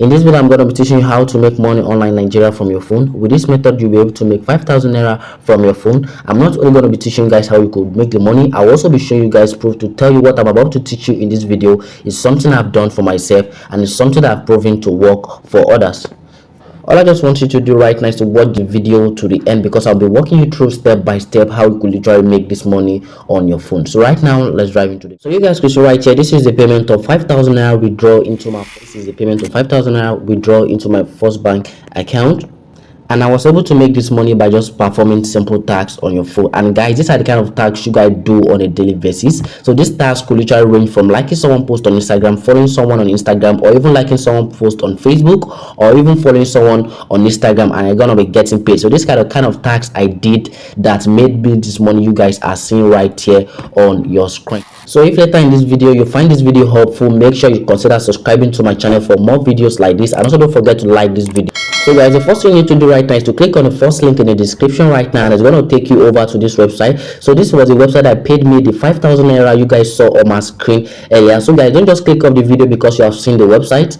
In this video, I'm going to be teaching you how to make money online in Nigeria from your phone. With this method, you'll be able to make 5,000 naira from your phone. I'm not only going to be teaching you guys how you could make the money, I'll also be showing you guys proof to tell you what I'm about to teach you in this video is something I've done for myself and it's something that I've proven to work for others. All I just want you to do right now is to watch the video to the end because I'll be walking you through step by step how you could literally make this money on your phone. So right now, let's dive into this. So you guys can see right here, this is the payment of 5,000 naira withdraw into my first bank account. And I was able to make this money by just performing simple tasks on your phone. And guys, these are the kind of tasks you guys do on a daily basis. So this task could literally range from liking someone post on Instagram, following someone on Instagram, or even liking someone post on Facebook, or even following someone on Instagram, and you're gonna be getting paid. So this kind of tasks I did that made me this money you guys are seeing right here on your screen. So if later in this video you find this video helpful, make sure you consider subscribing to my channel for more videos like this, and also don't forget to like this video. So guys, the first thing you need to do right now is to click on the first link in the description right now, and it's going to take you over to this website. So this was the website that paid me the 5,000 naira you guys saw on my screen earlier. So guys, don't just click off the video because you have seen the website,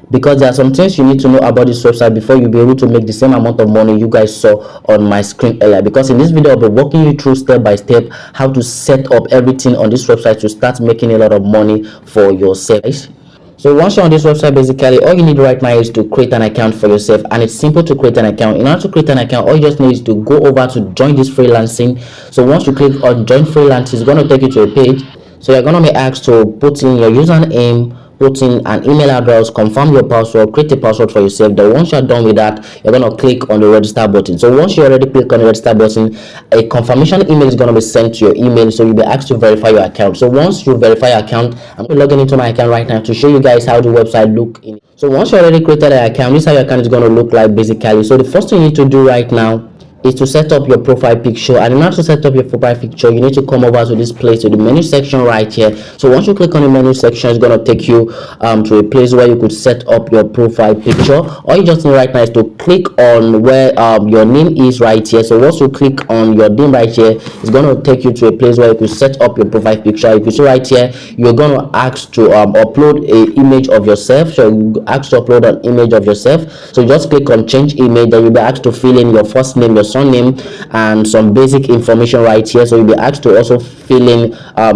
because there are some things you need to know about this website before you'll be able to make the same amount of money you guys saw on my screen earlier. Because in this video I'll be walking you through step by step how to set up everything on this website to start making a lot of money for yourself. So once you're on this website, basically all you need right now is to create an account for yourself, and it's simple to create an account. In order to create an account, all you just need is to go over to join this freelancing. So once you click on join freelancing, it's going to take you to a page. So you're going to be asked to put in your username, put in an email address, confirm your password, create a password for yourself. Then once you're done with that, you're going to click on the register button. So once you already click on the register button, a confirmation email is going to be sent to your email, so you'll be asked to verify your account. So once you verify your account, I'm logging into my account right now to show you guys how the website look in. So once you already created an account, this is how your account is going to look like basically. So the first thing you need to do right now is to set up your profile picture. And in order to set up your profile picture, you need to come over to this place, to the menu section right here. So once you click on the menu section, it's going to take you to a place where you could set up your profile picture. All you just need right now is to click on where your name is right here. So once you click on your name right here, it's going to take you to a place where you could set up your profile picture. You can see right here, you're going to ask to upload an image of yourself. So you ask to upload an image of yourself. So you just click on change image, then you'll be asked to fill in your first name, your surname, and some basic information right here. So you'll be asked to also fill in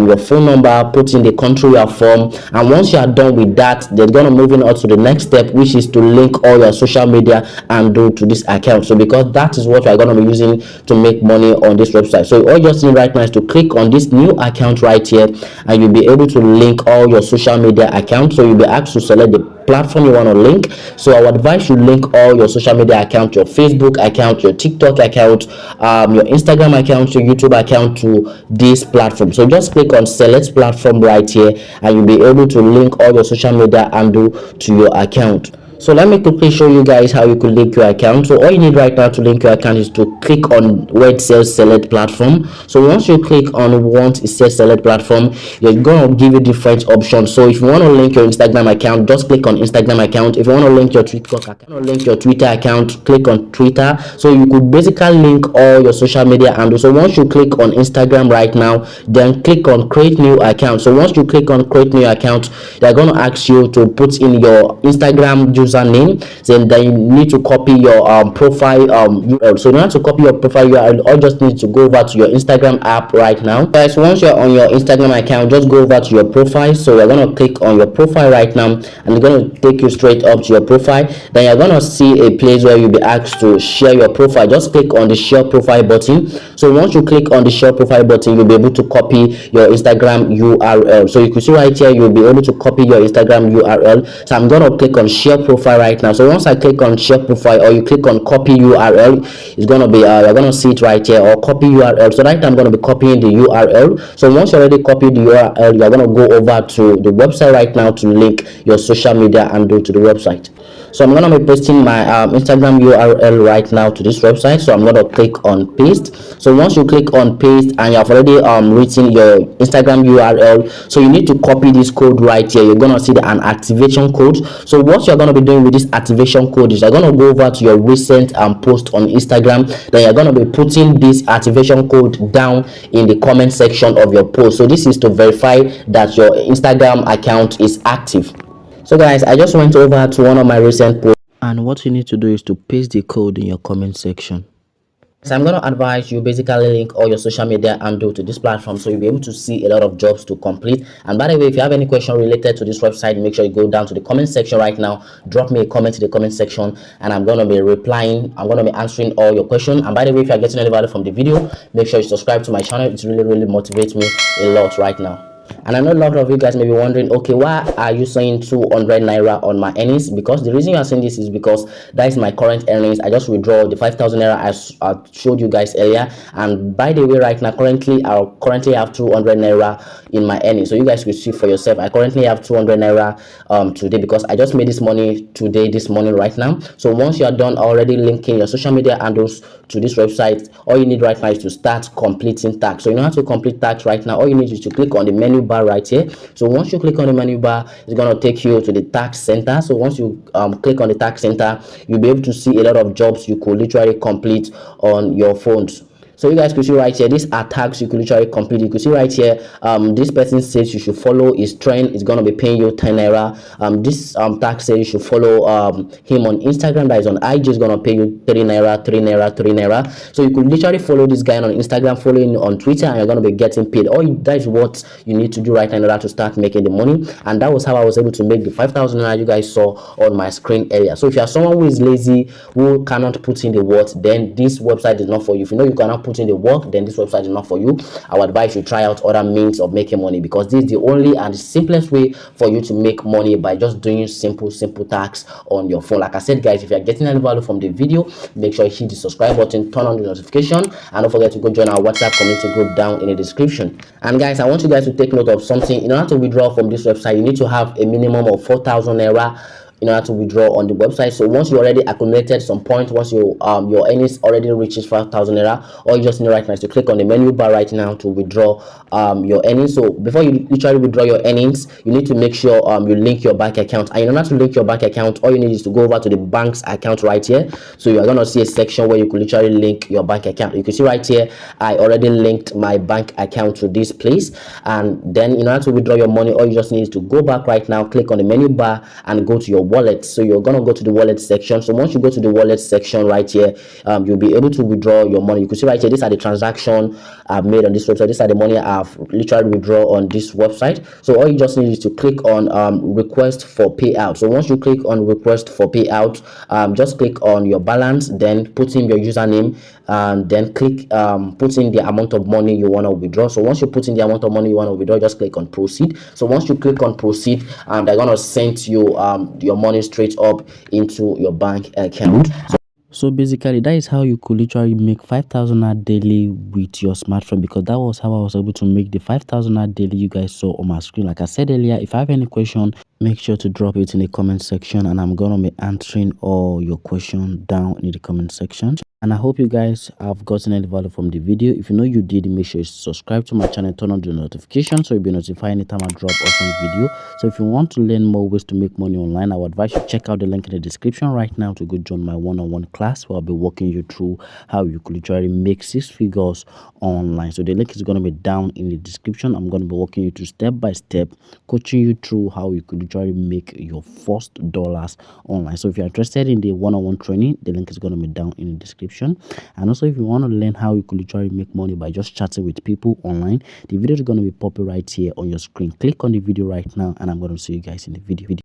your phone number, put in the country you are from, and once you are done with that, they're going to move on to the next step, which is to link all your social media and do to this account. So because that is what you're going to be using to make money on this website. So all you just need right now is to click on this new account right here, and you'll be able to link all your social media accounts. So you'll be asked to select the platform you want to link. So I would advise you link all your social media account, your Facebook account, your TikTok account, your Instagram account, your YouTube account to this platform. So just click on select platform right here, and you'll be able to link all your social media and do to your account. So let me quickly show you guys how you could link your account. So all you need right now to link your account is to click on where it says select platform. So once you click on once it says select platform, you're going to give you different options. So if you want to link your Instagram account, just click on Instagram account. If you want to link your TikTok account, Twitter account, click on Twitter. So you could basically link all your social media handles. So once you click on Instagram right now, then click on create new account. So once you click on create new account, they're going to ask you to put in your Instagram username. Then you need to copy your profile URL. So in order to copy your profile URL, all you just need to go over to your Instagram app right now. Guys, once you're on your Instagram account, just go over to your profile. So you're going to click on your profile right now, and it's going to take you straight up to your profile. Then you're going to see a place where you'll be asked to share your profile. Just click on the share profile button. So once you click on the share profile button, you'll be able to copy your Instagram URL. So you can see right here, you'll be able to copy your Instagram URL. So I'm going to click on share profile right now. So once I click on share profile, or you click on copy URL, it's going to be you're going to see it right here, or copy URL. So right now I'm going to be copying the URL. So once you already copied the URL, you're going to go over to the website right now to link your social media and do to the website. So I'm going to be pasting my Instagram URL right now to this website. So I'm going to click on paste. So once you click on paste and you have already written your Instagram URL, so you need to copy this code right here. You're going to see an activation code. So what you're going to be doing with this activation code is you're going to go over to your recent post on Instagram. Then you're going to be putting this activation code down in the comment section of your post. So this is to verify that your Instagram account is active. So guys, I just went over to one of my recent posts, and what you need to do is to paste the code in your comment section. So I'm going to advise you basically link all your social media handle to this platform, so you'll be able to see a lot of jobs to complete. And by the way, if you have any question related to this website, make sure you go down to the comment section right now, drop me a comment in the comment section, and I'm going to be replying. I'm going to be answering all your questions. And by the way, if you're getting any value from the video, make sure you subscribe to my channel. It really motivates me a lot right now. And I know a lot of you guys may be wondering, okay, why are you saying 200 naira on my earnings? Because the reason you are saying this is because that is my current earnings. I just withdraw the 5,000 naira I showed you guys earlier. And by the way, right now, I currently have 200 naira in my earnings. So you guys will see for yourself. I currently have 200 naira today because I just made this money today, this morning, right now. So once you are done already linking your social media handles to this website, all you need right now is to start completing tasks. So you know how to complete tasks right now. All you need is to click on the menu bar right here. So once you click on the menu bar, it's going to take you to the tax center. So once you click on the tax center, you'll be able to see a lot of jobs you could literally complete on your phones. So you guys could see right here, these are tags you could literally complete. You could see right here, this person says you should follow his trend. It's gonna be paying you 10 naira. This tag says you should follow him on Instagram. That is on IG, is gonna pay you 3 naira, 3 naira, 3 naira. So you could literally follow this guy on Instagram, follow him on Twitter, and you're gonna be getting paid. That is what you need to do right now in order to start making the money. And that was how I was able to make the 5,000 naira you guys saw on my screen earlier. So if you are someone who is lazy, who cannot put in the work, then this website is not for you. If you know you cannot put in the work, then this website is not for you. I would advise you try out other means of making money, because this is the only and the simplest way for you to make money by just doing simple tasks on your phone. Like I said, guys, if you are getting any value from the video, make sure you hit the subscribe button, turn on the notification, and don't forget to go join our WhatsApp community group down in the description. And guys, I want you guys to take note of something. In order to withdraw from this website, you need to have a minimum of 4,000 naira in order to withdraw on the website. So once you already accumulated some points, once you your earnings already reaches 5,000 naira, all you just need right now is to click on the menu bar right now to withdraw your earnings. So before you literally withdraw your earnings, you need to make sure you link your bank account. And in order to link your bank account, all you need is to go over to the bank's account right here. So you are going to see a section where you could literally link your bank account. You can see right here, I already linked my bank account to this place. And then in order to withdraw your money, all you just need is to go back right now, click on the menu bar, and go to your wallet. So you're going to go to the wallet section. So once you go to the wallet section right here, you'll be able to withdraw your money. You can see right here, these are the transactions I've made on this website. These are the money I've literally withdraw on this website. So all you just need is to click on request for payout. So once you click on request for payout, just click on your balance, then put in your username, and then click put in the amount of money you want to withdraw. So once you put in the amount of money you want to withdraw, just click on proceed. So once you click on proceed, they're gonna send you your money straight up into your bank account. So basically, that is how you could literally make 5,000 naira daily with your smartphone, because that was how I was able to make the 5,000 naira daily you guys saw on my screen. Like I said earlier, if I have any question, make sure to drop it in the comment section, and I'm gonna be answering all your questions down in the comment section. And I hope you guys have gotten any value from the video. If you know you did, make sure you subscribe to my channel, turn on the notification so you'll be notified anytime I drop awesome video. So if you want to learn more ways to make money online, I would advise you check out the link in the description right now to go join my one-on-one class, where I'll be walking you through how you could literally make 6 figures online. So the link is going to be down in the description. I'm going to be walking you through step by step, coaching you through how you could literally make your first dollars online. So if you're interested in the one-on-one training, the link is going to be down in the description. And also, if you want to learn how you could literally make money by just chatting with people online, the video is going to be popping right here on your screen. Click on the video right now, and I'm going to see you guys in the video.